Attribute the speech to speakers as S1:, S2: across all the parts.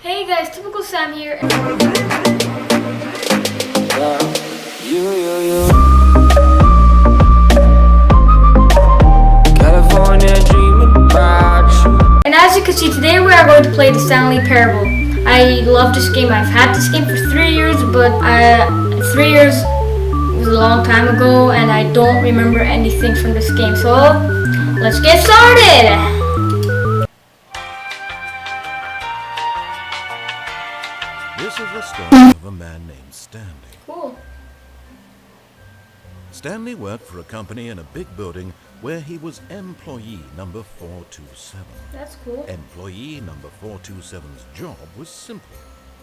S1: Hey guys, typical Sam here.
S2: California dreaming about you.
S1: And as you can see, today we are going to play the Stanley Parable. I love this game. I've had this game for 3 years, but 3 years was a long time ago, and I don't remember anything from this game. So let's get started.
S3: This is the story of a man named Stanley.
S1: Cool.
S3: Stanley worked for a company in a big building where he was employee number 427.
S1: That's cool.
S3: Employee number 427's job was simple.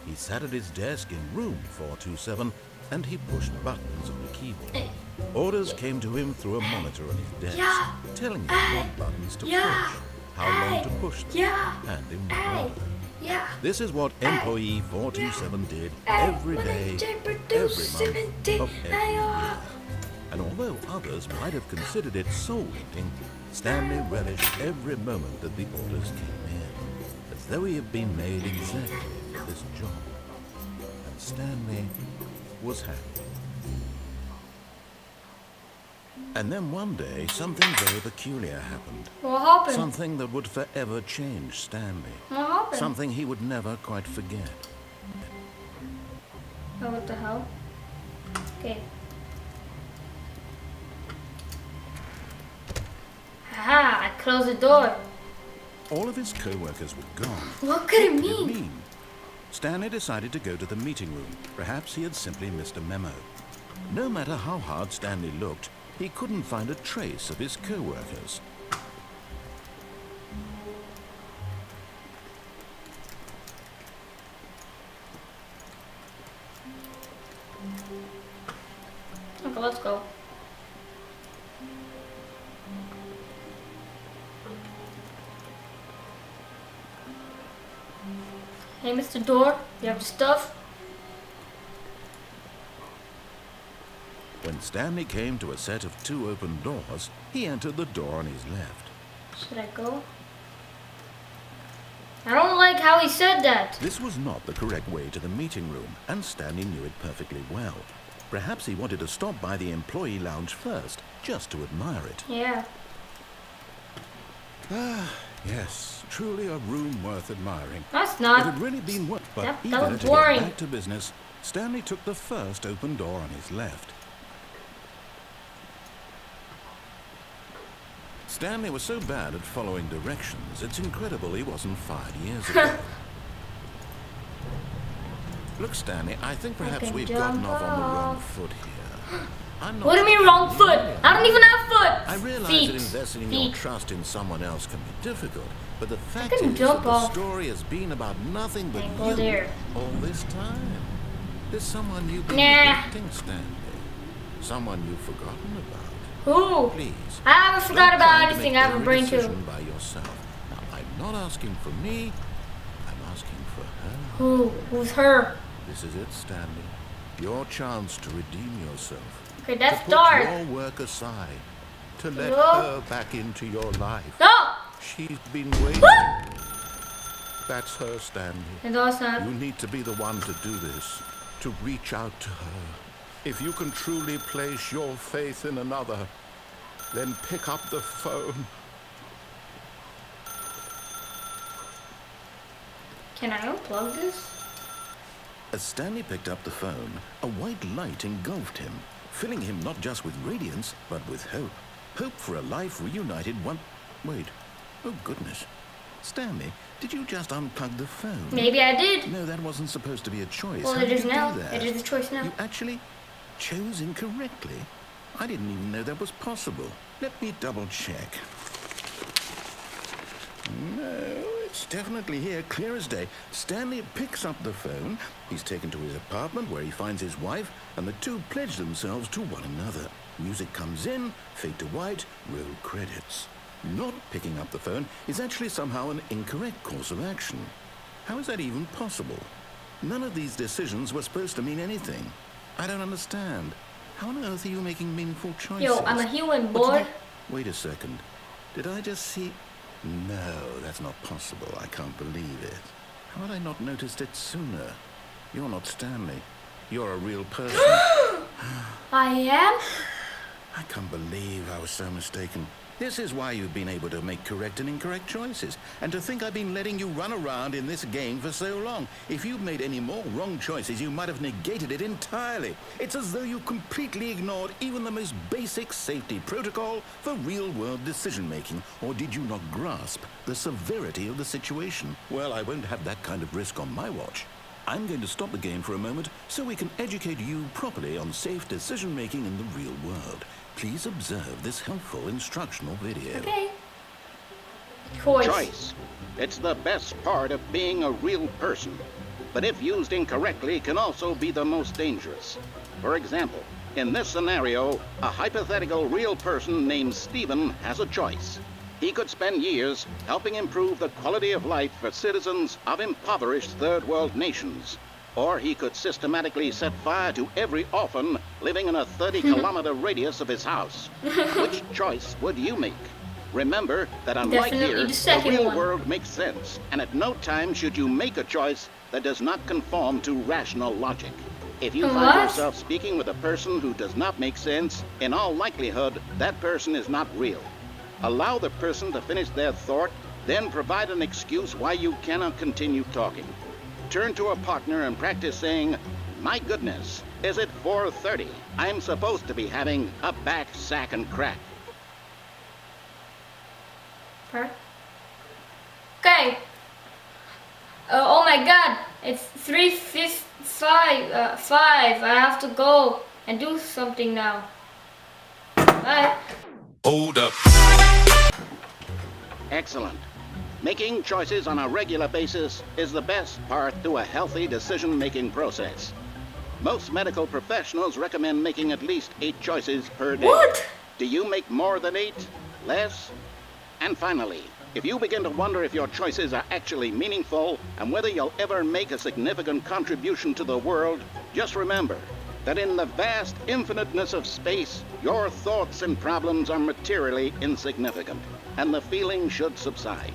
S3: He sat at his desk in room 427 and he pushed buttons on the keyboard. Orders came to him through a monitor on his desk, telling him what buttons to push, how long to push them, and in what order. This is what employee 427 did every day, every month of every year. And although others might have considered it soul-eating, Stanley relished every moment that the orders came in, as though he had been made exactly for this job. And Stanley was happy. And then one day, something very peculiar happened.
S1: What happened?
S3: Something that would forever change Stanley.
S1: What happened?
S3: Something he would never quite forget.
S1: Oh, what the hell? Okay. Haha, I closed the door.
S3: All of his co-workers were gone.
S1: What could it
S3: What
S1: mean?
S3: did it mean? Stanley decided to go to the meeting room. Perhaps he had simply missed a memo. No matter how hard Stanley looked, he couldn't find a trace of his co-workers.
S1: Okay, let's go. Hey, Mr. Door, you have the stuff?
S3: When Stanley came to a set of 2 open doors, he entered the door on his left.
S1: Should I go? I don't like how he said that.
S3: This was not the correct way to the meeting room, and Stanley knew it perfectly well. Perhaps he wanted to stop by the employee lounge first, just to admire it.
S1: Yeah.
S3: Yes, truly a room worth admiring.
S1: That's
S3: It
S1: not.
S3: had really been worth, but
S1: That
S3: eager
S1: was
S3: to
S1: boring.
S3: get back to business, Stanley took the first open door on his left. Stanley was so bad at following directions, it's incredible he wasn't fired years ago. Look, Stanley, I think perhaps
S1: can
S3: we've
S1: jump
S3: gotten off on the wrong
S1: off.
S3: foot here. I'm not
S1: What do you mean wrong foot? I don't even have foot.
S3: I realize
S1: Feet.
S3: that investing in your
S1: Feet.
S3: trust in someone else can be difficult, but the fact
S1: can
S3: is
S1: jump
S3: that the
S1: off.
S3: story has been about nothing but
S1: Can't go
S3: you
S1: there.
S3: all this time. There's someone you've been
S1: Nah.
S3: neglecting, Stanley. Someone you've forgotten about.
S1: Who?
S3: Please.
S1: I haven't forgot
S3: don't
S1: about
S3: try to
S1: anything.
S3: make
S1: I have a
S3: every
S1: brain too.
S3: decision by yourself. Now, I'm not asking for me. I'm asking for her.
S1: Who? Who's her?
S3: This is it, Stanley. Your chance to redeem yourself.
S1: Okay,
S3: To
S1: that's
S3: put
S1: dark.
S3: your work aside. To let
S1: No.
S3: her back into your life.
S1: No!
S3: She's been waiting. That's her, Stanley.
S1: And also,
S3: You need to be the one to do this. To reach out to her. If you can truly place your faith in another, then pick up the phone.
S1: can I unplug this?
S3: As Stanley picked up the phone, a white light engulfed him, filling him not just with radiance, but with hope. Hope for a life reunited one... Wait. Oh, goodness. Stanley, did you just unplug the phone?
S1: Maybe I did.
S3: No, that wasn't supposed to be a choice.
S1: Well,
S3: How
S1: it
S3: did
S1: is
S3: you
S1: now.
S3: do that?
S1: It is a choice now.
S3: You actually chose incorrectly? I didn't even know that was possible. Let me double check. No, it's definitely here, clear as day. Stanley picks up the phone. He's taken to his apartment where he finds his wife, and the two pledge themselves to one another. Music comes in, fade to white, roll credits. Not picking up the phone is actually somehow an incorrect course of action. How is that even possible? None of these decisions were supposed to mean anything. I don't understand. How on earth are you making meaningful choices?
S1: Yo, I'm a human,
S3: What
S1: boy.
S3: did you... Wait a second. Did I just see... No, that's not possible. I can't believe it. How had I not noticed it sooner? You're not Stanley. You're a real person.
S1: I am?
S3: I can't believe I was so mistaken. This is why you've been able to make correct and incorrect choices. And to think I've been letting you run around in this game for so long. If you'd made any more wrong choices, you might have negated it entirely. It's as though you completely ignored even the most basic safety protocol for real-world decision-making. Or did you not grasp the severity of the situation? Well, I won't have that kind of risk on my watch. I'm going to stop the game for a moment so we can educate you properly on safe decision-making in the real world. Please observe this helpful instructional video.
S1: Okay.
S4: Choice. It's the best part of being a real person. But if used incorrectly, can also be the most dangerous. For example, in this scenario, a hypothetical real person named Stephen has a choice. He could spend years helping improve the quality of life for citizens of impoverished third world nations. Or he could systematically set fire to every orphan living in a 30-kilometer radius of his house. Which choice would you make? Remember that unlike here, the real world makes sense, and at no time should you make a choice that does not conform to rational logic. If you find yourself speaking with a person who does not make sense, in all likelihood, that person is not real. Allow the person to finish their thought, then provide an excuse why you cannot continue talking. Turn to a partner and practice saying, "My goodness, is it 4:30? I'm supposed to be having a back, sack, and crack."
S1: Okay. Oh my God! It's 3:55. I have to go and do something now. Bye.
S2: Hold up.
S4: Excellent. Making choices on a regular basis is the best part to a healthy decision-making process. Most medical professionals recommend making at least 8 choices per day.
S1: What?
S4: Do you make more than 8? Less? And finally, if you begin to wonder if your choices are actually meaningful and whether you'll ever make a significant contribution to the world, just remember that in the vast infiniteness of space, your thoughts and problems are materially insignificant, and the feeling should subside.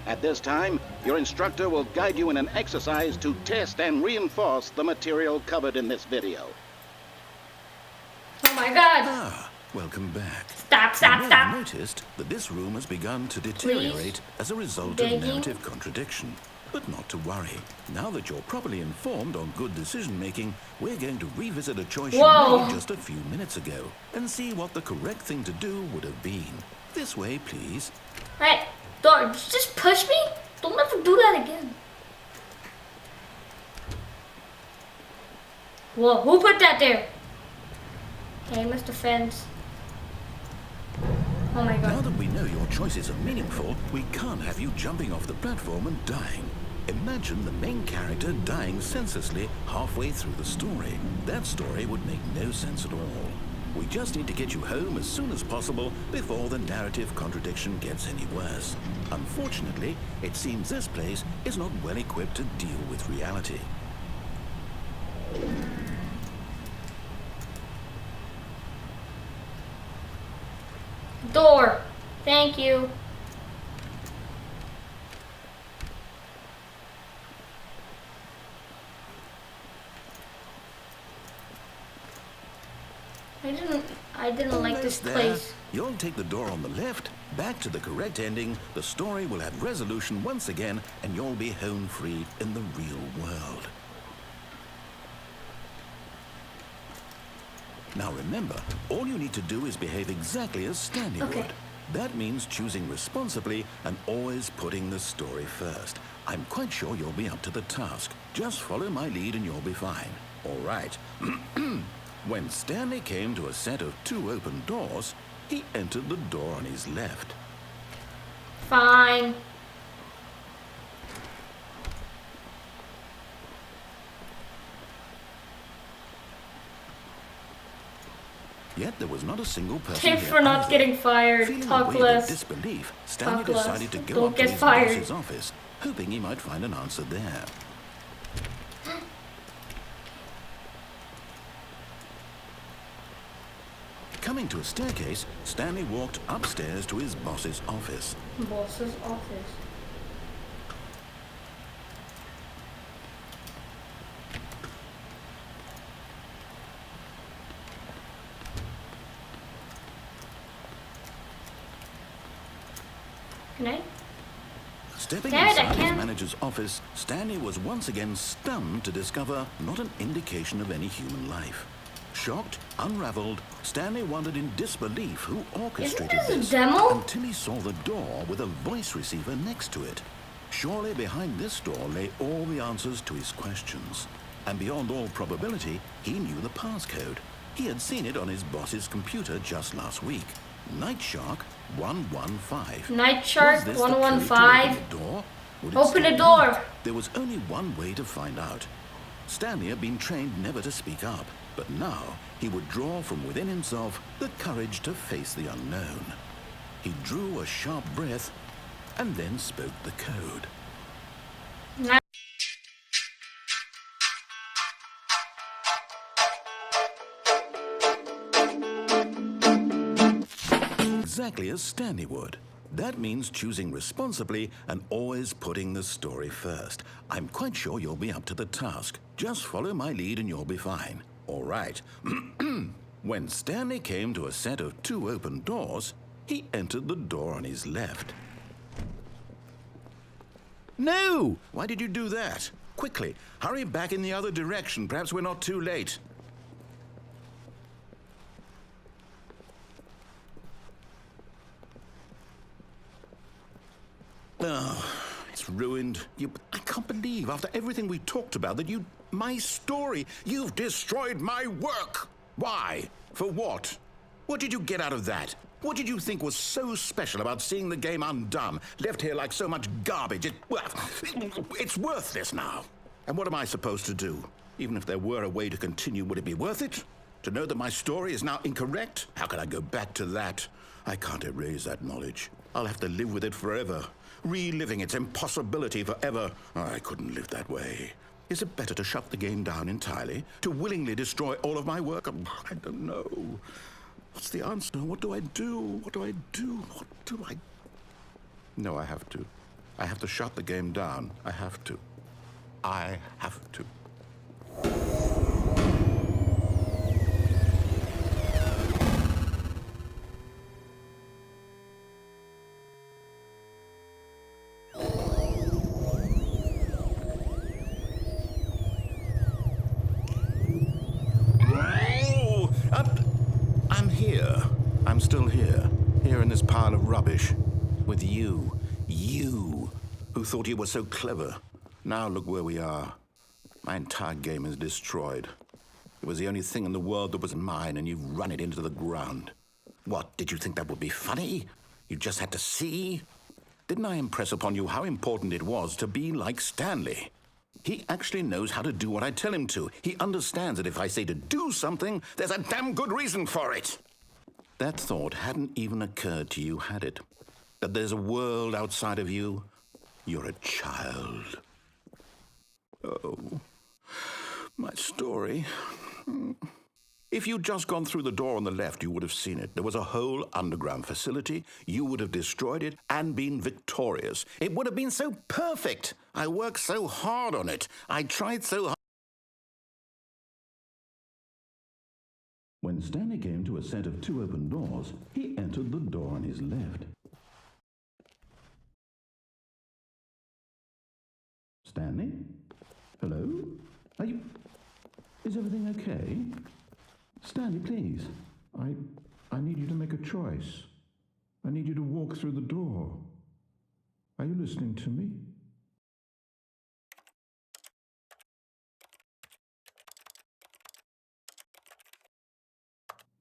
S4: At this time, your instructor will guide you in an exercise to test and reinforce the material covered in this video.
S1: Oh my God!
S3: Ah, welcome back.
S1: Stop!
S3: You may have noticed that this room has begun to deteriorate as a result of
S1: Begging.
S3: narrative contradiction. But not to worry. Now that you're properly informed on good decision-making, we're going to revisit a choice you made just a few minutes ago and see what the correct thing to do would have been. This way, please.
S1: Hey, don't just push me. Don't ever do that again. Whoa, who put that there? Okay, Mr. Fence. Oh my God.
S3: Now that we know your choices are meaningful, we can't have you jumping off the platform and dying. Imagine the main character dying senselessly halfway through the story. That story would make no sense at all. We just need to get you home as soon as possible before the narrative contradiction gets any worse. Unfortunately, it seems this place is not well equipped to deal with reality.
S1: Door. Thank you. I didn't like this place.
S3: You'll take the door on the left, back to the correct ending, the story will have resolution once again, and you'll be home free in the real world. Now remember, all you need to do is behave exactly as Stanley would. That means choosing responsibly and always putting the story first. I'm quite sure you'll be up to the task. Just follow my lead and you'll be fine. All right. When Stanley came to a set of 2 open doors, he entered the door on his left.
S1: Fine.
S3: Yet there was not a single person
S1: Tip
S3: here
S1: for not
S3: either.
S1: getting fired.
S3: Feeling
S1: Talk
S3: a wave
S1: less.
S3: of disbelief, Stanley
S1: Talk less.
S3: decided to go
S1: Don't
S3: up to
S1: get
S3: his
S1: fired.
S3: boss's office, hoping he might find an answer there. Coming to a staircase, Stanley walked upstairs to his boss's office.
S1: Boss's office. Can I?
S3: Stepping
S1: Damn it, I
S3: inside his
S1: can't.
S3: manager's office, Stanley was once again stunned to discover not an indication of any human life. Shocked, unraveled, Stanley wondered in disbelief who orchestrated
S1: Isn't this a
S3: this
S1: demo?
S3: until he saw the door with a voice receiver next to it. Surely behind this door lay all the answers to his questions. And beyond all probability, he knew the passcode. He had seen it on his boss's computer just last week. Night Shark 115.
S1: Night
S3: Was
S1: Shark
S3: this the code to
S1: 115.
S3: open the door? Would it
S1: Open the
S3: stay
S1: door.
S3: locked? There was only one way to find out. Stanley had been trained never to speak up, but now he would draw from within himself the courage to face the unknown. He drew a sharp breath and then spoke the code.
S1: Night.
S3: Exactly as Stanley would. That means choosing responsibly and always putting the story first. I'm quite sure you'll be up to the task. Just follow my lead and you'll be fine. All right. When Stanley came to a set of 2 open doors, he entered the door on his left. No! Why did you do that? Quickly, hurry back in the other direction. Perhaps we're not too late. Oh, it's ruined. I can't believe, after everything we talked about, that my story, you've destroyed my work. Why? For what? What did you get out of that? What did you think was so special about seeing the game undone, left here like so much garbage? It's worthless now. And what am I supposed to do? Even if there were a way to continue, would it be worth it? To know that my story is now incorrect? How can I go back to that? I can't erase that knowledge. I'll have to live with it forever, reliving its impossibility forever. I couldn't live that way. Is it better to shut the game down entirely? To willingly destroy all of my work? I don't know. What's the answer? What do I do? What do I do? What do I... No, I have to. I have to shut the game down. I have to. I have to. I'm here. I'm still here. Here in this pile of rubbish. With you. You. Who thought you were so clever. Now look where we are. My entire game is destroyed. It was the only thing in the world that was mine, and you've run it into the ground. What, did you think that would be funny? You just had to see? Didn't I impress upon you how important it was to be like Stanley? He actually knows how to do what I tell him to. He understands that if I say to do something, there's a damn good reason for it. That thought hadn't even occurred to you, had it? That there's a world outside of you? You're a child. Oh, my story. If you'd just gone through the door on the left, you would have seen it. There was a whole underground facility. You would have destroyed it and been victorious. It would have been so perfect. I worked so hard on it. I tried so hard. When Stanley came to a set of 2 open doors, he entered the door on his left. Stanley? Hello? Is everything okay? Stanley, please. I need you to make a choice. I need you to walk through the door. Are you listening to me?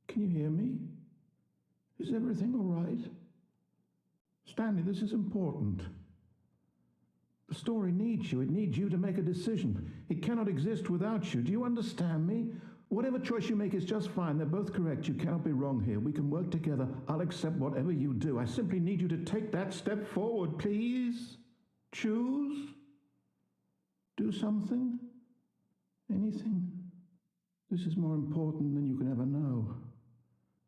S3: Can you hear me? Is everything all right? Stanley, this is important. The story needs you. It needs you to make a decision. It cannot exist without you. Do you understand me? Whatever choice you make is just fine. They're both correct. You cannot be wrong here. We can work together. I'll accept whatever you do. I simply need you to take that step forward, please. Choose. Do something. Anything. This is more important than you can ever know.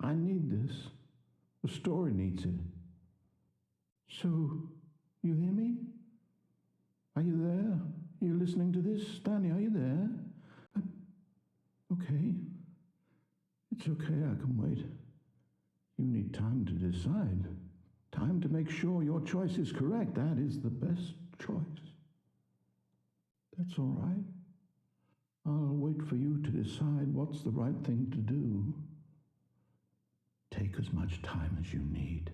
S3: I need this. The story needs it. So, you hear me? Are you there? Are you listening to this? Stanley, are you there? Okay. It's okay, I can wait. You need time to decide.
S5: Time to make sure your choice is correct. That is the best choice. That's all right. I'll wait for you to decide what's the right thing to do. Take as much time as you need.